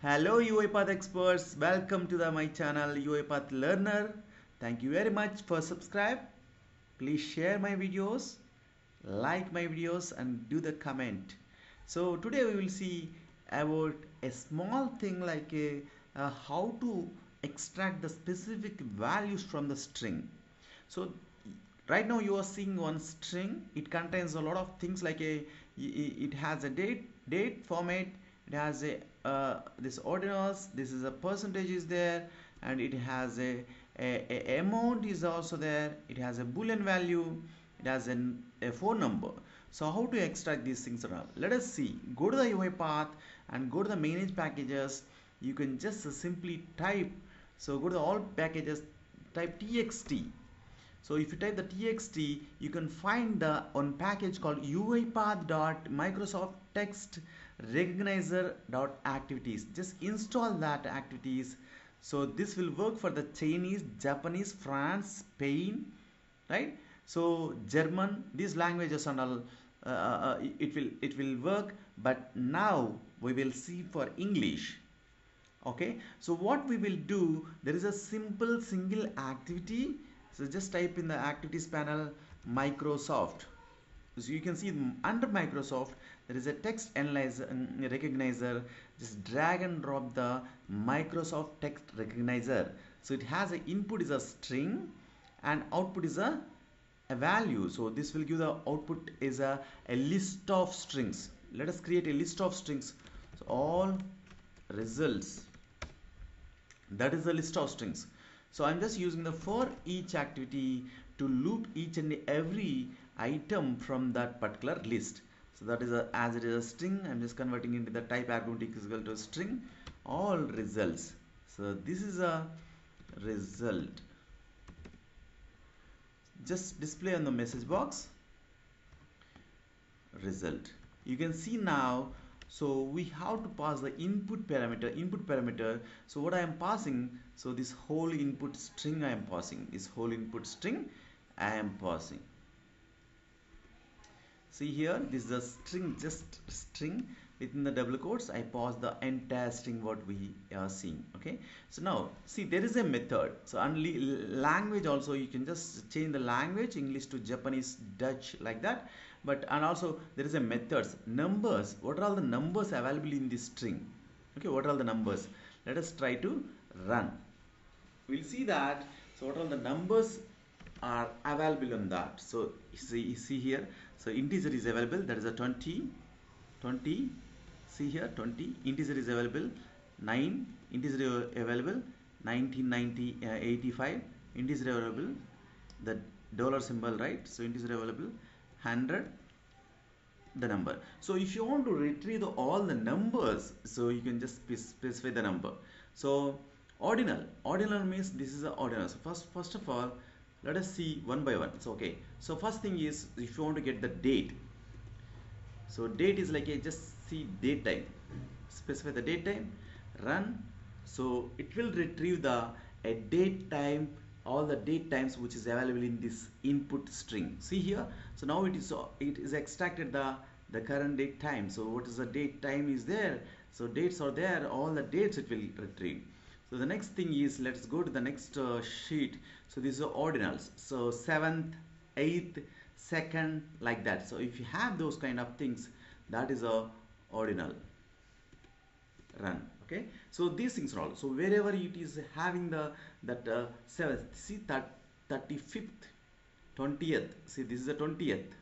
Hello UiPath experts, welcome to my channel UiPath Learner. Thank you very much for subscribe. Please share my videos, like my videos and do the comment. So today we will see about a small thing like how to extract the specific values from the string. So right now you are seeing one string. It contains a lot of things like it has a date format, it has a this ordinals, this is a percentage is there, and it has a amount is also there, it has a boolean value, it has a phone number. So how to extract these things around? Let us see. Go to the UiPath and go to the manage packages. You can just simply type, so go to the all packages, type txt. So if you type the txt, you can find the one package called UiPath.Microsoft Text Recognizer.activities. Just install that activities. So this will work for the Chinese, Japanese, France, Spain, right? So German, these languages and all, it will work. But now we will see for English. Okay, so what we will do, there is a simple single activity. So just type in the activities panel Microsoft. So you can see under Microsoft there is a text analyzer recognizer. Just drag and drop the Microsoft text recognizer. So it has a input is a string and output is a value. So this will give the output is a list of strings. Let us create a list of strings. So all results, that is the list of strings. So I'm just using the for each activity to loop each and every item from that particular list. So that is as it is a string, I'm just converting into the type argument is equal to a string, all results. So this is a result. Just display on the message box result. You can see now. So we have to pass the input parameter. So what I am passing, so this whole input string I am passing, see here, this is a string, just string. Within the double quotes I pass the entire string what we are seeing. Okay, so now see there is a method. So only language also you can just change the language, English to Japanese, Dutch, like that. But and also there is a methods, numbers. What are all the numbers available in this string? Okay, what are all the numbers? Let us try to run. We'll see that. So what are the numbers are available on that? So see here, so integer is available, that is a 20. See here, 20 integer is available, 9 integer available, 1990 85 integer available, the dollar symbol, right? So integer available, 100 the number. So if you want to retrieve all the numbers, so you can just specify the number. So ordinal means this is the ordinal. So first of all, let us see one by one. So okay, so first thing is, if you want to get the date, so date is like a just see date time, specify the date time, run. So it will retrieve the a date time, all the date times which is available in this input string. See here, so now it is extracted the current date time. So what is the date time is there, so dates are there, all the dates it will retrieve. So the next thing is, let's go to the next sheet. So these are ordinals, so 7th, 8th, 2nd, like that. So if you have those kind of things, that is a ordinal. Run. Okay, so these things are all. So wherever it is having that 7th, see that 35th, 20th, see this is the 20th,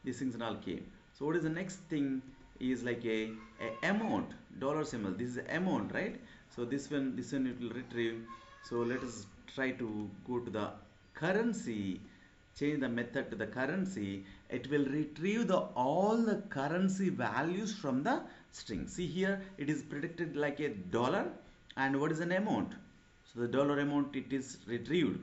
these things are all came. So what is the next thing is like a amount, dollar symbol, this is the amount, right? So this one it will retrieve. So let us try to go to the currency, change the method to the currency. It will retrieve all the currency values from the string. See here, it is predicted like a dollar, and what is an amount? So the dollar amount it is retrieved.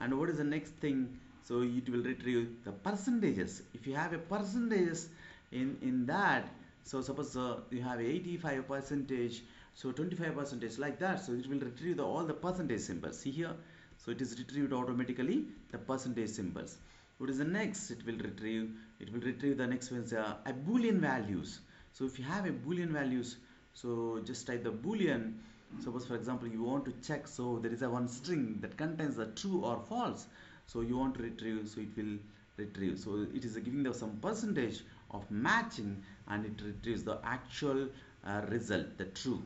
And what is the next thing? So it will retrieve the percentages. If you have a percentages in that, so suppose you have 85 percentage, so 25 percentage, like that. So it will retrieve all the percentage symbols. See here, so it is retrieved automatically the percentage symbols. What is the next? It will retrieve the next one is a boolean values. So if you have a boolean values, So just type the boolean. Suppose for example you want to check, so there is a one string that contains the true or false, so you want to retrieve, so it will retrieve, so it is giving the some percentage of matching, and it retrieves the actual result, the true.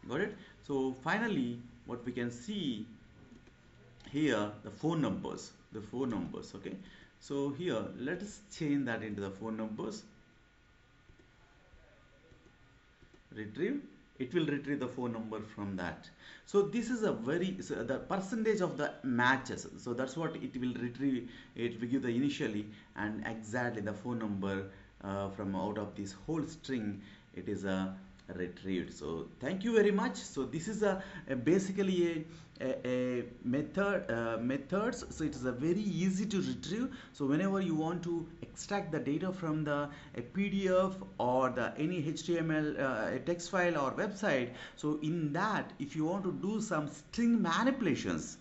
Got it? So finally what we can see here, the phone numbers. Okay, so here let us change that into the phone numbers. Retrieve, it will retrieve the phone number from that. So this is a very, so the percentage of the matches, so that's what it will retrieve. It will give the initially and exactly the phone number from out of this whole string, it is retrieved. So thank you very much. So this is basically a method, methods. So it is a very easy to retrieve. So whenever you want to extract the data from the a PDF or the any HTML a text file or website, so in that if you want to do some string manipulations,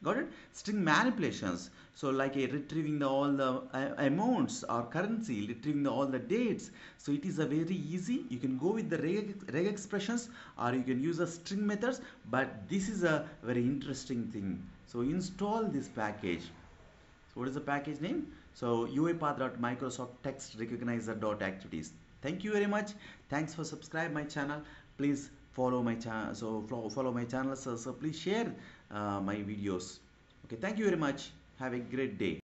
got it, string manipulations, so like a retrieving the all the amounts or currency, retrieving all the dates, so it is a very easy. You can go with the reg expressions or you can use the string methods, but this is a very interesting thing. So install this package. So what is the package name? So UiPath.Microsoft Text Recognizer.Activities. Thank you very much. Thanks for subscribe my channel. Please follow my channel. So follow my channel. So please share my videos. Okay. Thank you very much. Have a great day.